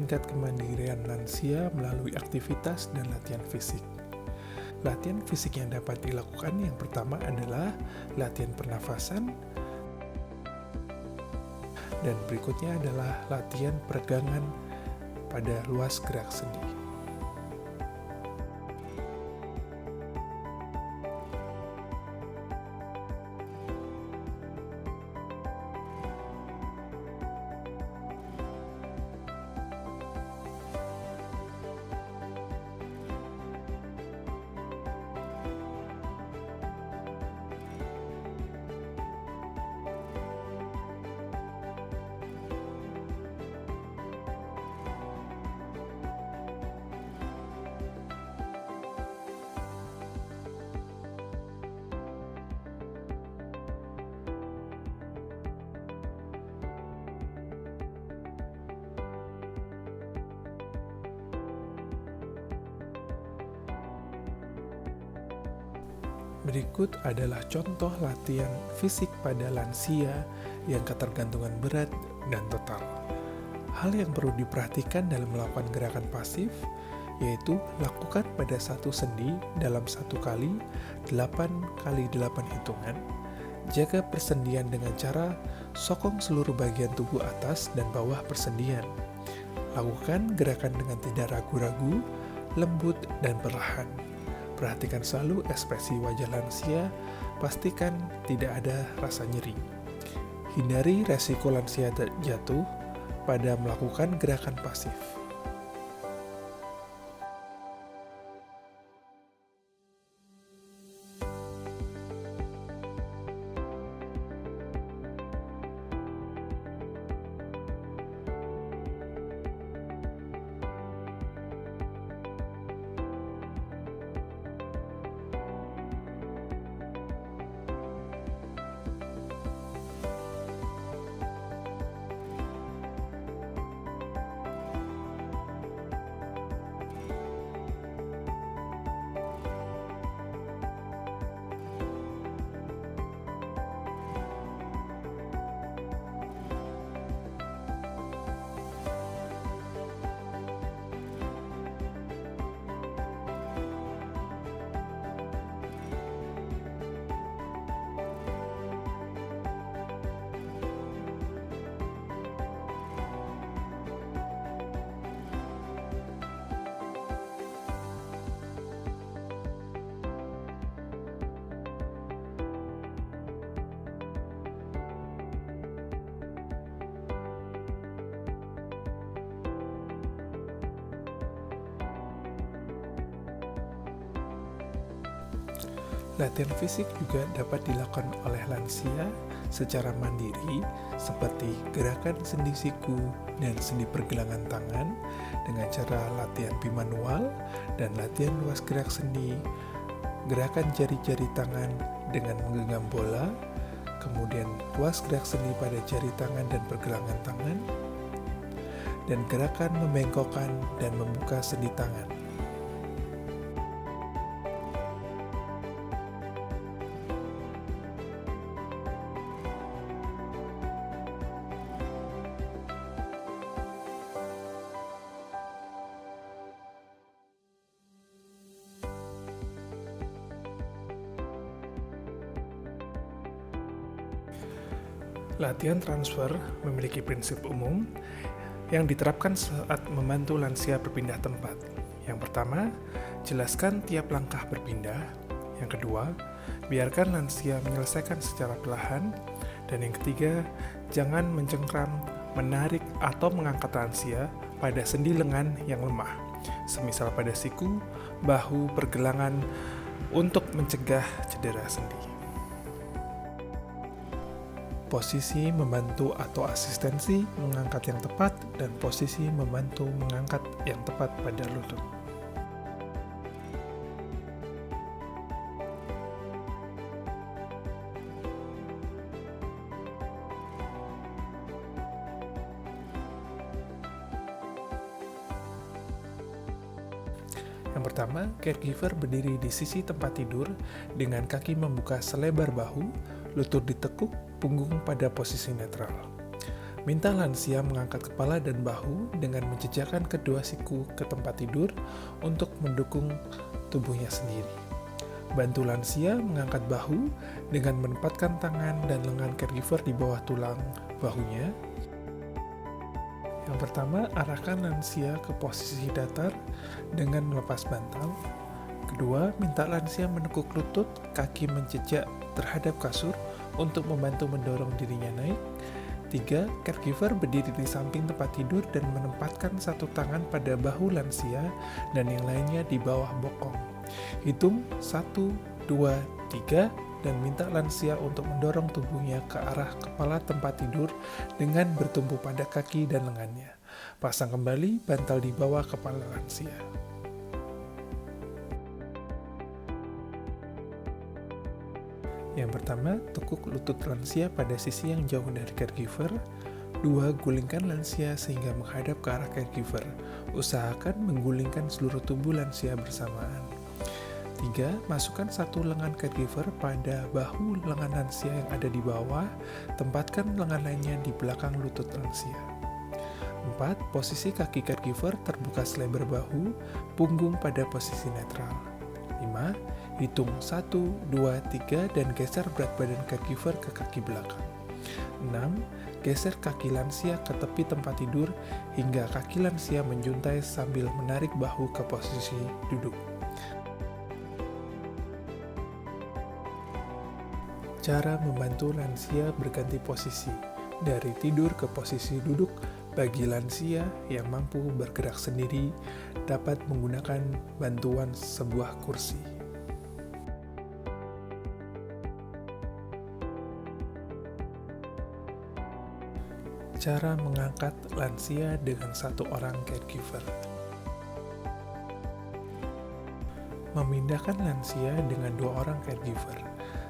tingkat kemandirian lansia melalui aktivitas dan latihan fisik. Latihan fisik yang dapat dilakukan yang pertama adalah latihan pernafasan, dan berikutnya adalah latihan peregangan pada luas gerak sendi. Berikut adalah contoh latihan fisik pada lansia yang ketergantungan berat dan total. Hal yang perlu diperhatikan dalam melakukan gerakan pasif yaitu lakukan pada satu sendi dalam 1 kali 8 kali 8 hitungan. Jaga persendian dengan cara sokong seluruh bagian tubuh atas dan bawah persendian. Lakukan gerakan dengan tidak ragu-ragu, lembut dan perlahan. Perhatikan selalu ekspresi wajah lansia, pastikan tidak ada rasa nyeri. Hindari resiko lansia jatuh pada melakukan gerakan pasif. Latihan fisik juga dapat dilakukan oleh lansia secara mandiri seperti gerakan sendi siku dan sendi pergelangan tangan dengan cara latihan bimanual dan latihan luas gerak sendi, gerakan jari-jari tangan dengan menggenggam bola, kemudian luas gerak sendi pada jari tangan dan pergelangan tangan, dan gerakan membengkokkan dan membuka sendi tangan. Latihan transfer memiliki prinsip umum yang diterapkan saat membantu lansia berpindah tempat. Yang pertama, jelaskan tiap langkah berpindah. Yang kedua, biarkan lansia menyelesaikan secara perlahan. Dan yang ketiga, jangan mencengkram, menarik, atau mengangkat lansia pada sendi lengan yang lemah, semisal pada siku, bahu, pergelangan, untuk mencegah cedera sendi. Posisi membantu atau asistensi mengangkat yang tepat dan posisi membantu mengangkat yang tepat pada lutut. Yang pertama, caregiver berdiri di sisi tempat tidur dengan kaki membuka selebar bahu, lutut ditekuk, punggung pada posisi netral. Minta lansia mengangkat kepala dan bahu dengan menjejakkan kedua siku ke tempat tidur untuk mendukung tubuhnya sendiri. Bantu lansia mengangkat bahu dengan menempatkan tangan dan lengan caregiver di bawah tulang bahunya. Yang pertama, arahkan lansia ke posisi datar dengan melepas bantal. Kedua, minta lansia menekuk lutut, kaki menjejak terhadap kasur untuk membantu mendorong dirinya naik. 3. Caregiver berdiri di samping tempat tidur dan menempatkan satu tangan pada bahu lansia dan yang lainnya di bawah bokong. Hitung 1, 2, 3 dan minta lansia untuk mendorong tubuhnya ke arah kepala tempat tidur dengan bertumpu pada kaki dan lengannya. Pasang kembali bantal di bawah kepala lansia. Yang pertama, tekuk lutut lansia pada sisi yang jauh dari caregiver. 2. Gulingkan lansia sehingga menghadap ke arah caregiver. Usahakan menggulingkan seluruh tubuh lansia bersamaan. 3. Masukkan satu lengan caregiver pada bahu lengan lansia yang ada di bawah. Tempatkan lengan lainnya di belakang lutut lansia. 4. Posisi kaki caregiver terbuka selebar bahu, punggung pada posisi netral. 5. Hitung 1, 2, 3 dan geser berat badan caregiver ke kaki belakang. 6. Geser kaki lansia ke tepi tempat tidur hingga kaki lansia menjuntai sambil menarik bahu ke posisi duduk. Cara membantu lansia berganti posisi dari tidur ke posisi duduk bagi lansia yang mampu bergerak sendiri dapat menggunakan bantuan sebuah kursi. Cara mengangkat lansia dengan satu orang caregiver. Memindahkan lansia dengan dua orang caregiver.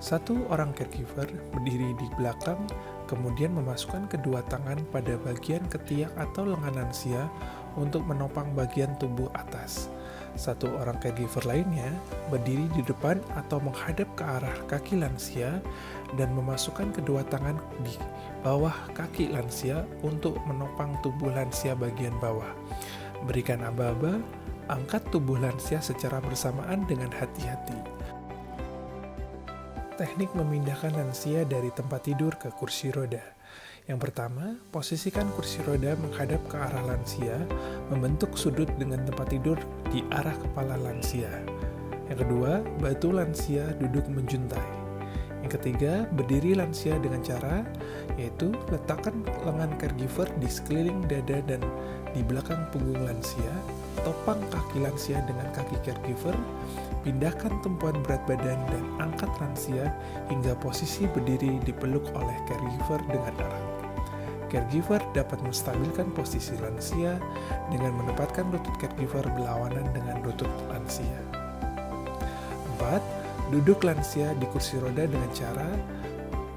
Satu orang caregiver berdiri di belakang, kemudian memasukkan kedua tangan pada bagian ketiak atau lengan lansia untuk menopang bagian tubuh atas. Satu orang caregiver lainnya berdiri di depan atau menghadap ke arah kaki lansia dan memasukkan kedua tangan di bawah kaki lansia untuk menopang tubuh lansia bagian bawah. Berikan aba-aba, angkat tubuh lansia secara bersamaan dengan hati-hati. Teknik memindahkan lansia dari tempat tidur ke kursi roda. Yang pertama, posisikan kursi roda menghadap ke arah lansia, membentuk sudut dengan tempat tidur di arah kepala lansia. Yang kedua, bantu lansia duduk menjuntai. Yang ketiga, berdiri lansia dengan cara yaitu letakkan lengan caregiver di sekeliling dada dan di belakang punggung lansia, topang kaki lansia dengan kaki caregiver, pindahkan tumpuan berat badan dan angkat lansia hingga posisi berdiri dipeluk oleh caregiver dengan erat. Caregiver dapat menstabilkan posisi lansia dengan menempatkan lutut caregiver berlawanan dengan lutut lansia. 4. Duduk lansia di kursi roda dengan cara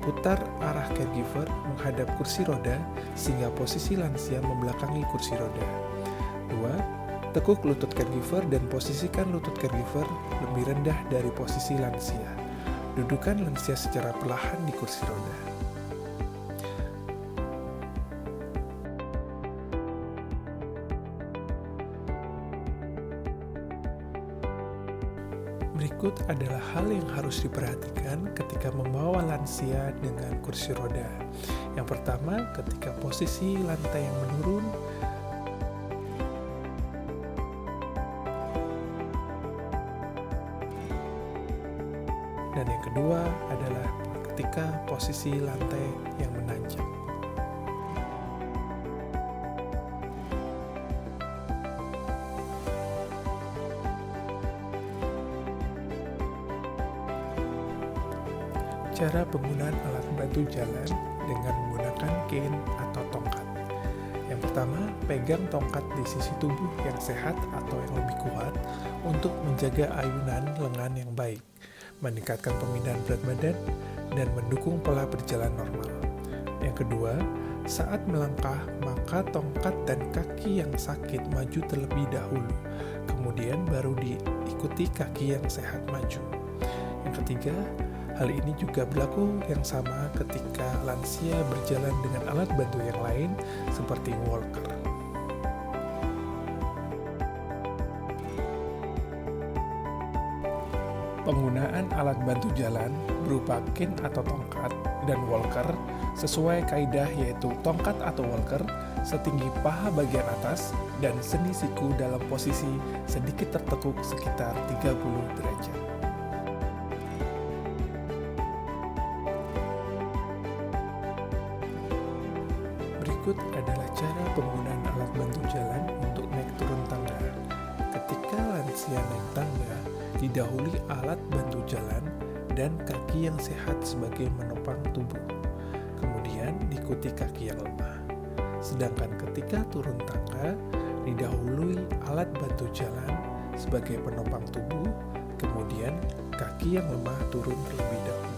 putar arah caregiver menghadap kursi roda sehingga posisi lansia membelakangi kursi roda. 2. Tekuk lutut caregiver dan posisikan lutut caregiver lebih rendah dari posisi lansia. Dudukan lansia secara perlahan di kursi roda. Berikut adalah hal yang harus diperhatikan ketika membawa lansia dengan kursi roda. Yang pertama, ketika posisi lantai yang menurun, dan yang kedua adalah ketika posisi lantai yang menanjak. Cara penggunaan alat bantu jalan dengan menggunakan cane atau tongkat. Yang pertama, pegang tongkat di sisi tubuh yang sehat atau yang lebih kuat untuk menjaga ayunan lengan yang baik, meningkatkan pemindahan berat badan, dan mendukung pola berjalan normal. Yang kedua, saat melangkah, maka tongkat dan kaki yang sakit maju terlebih dahulu, kemudian baru diikuti kaki yang sehat maju. Yang ketiga, Hal ini juga berlaku yang sama ketika lansia berjalan dengan alat bantu yang lain seperti walker. Penggunaan alat bantu jalan berupa cane atau tongkat dan walker sesuai kaidah, yaitu tongkat atau walker setinggi paha bagian atas dan seni siku dalam posisi sedikit tertekuk sekitar 30 derajat. Berikut adalah cara penggunaan alat bantu jalan untuk naik turun tangga. Ketika lansia naik tangga, didahului alat bantu jalan dan kaki yang sehat sebagai menopang tubuh. Kemudian diikuti kaki yang lemah. Sedangkan ketika turun tangga, didahului alat bantu jalan sebagai penopang tubuh, kemudian kaki yang lemah turun terlebih dahulu.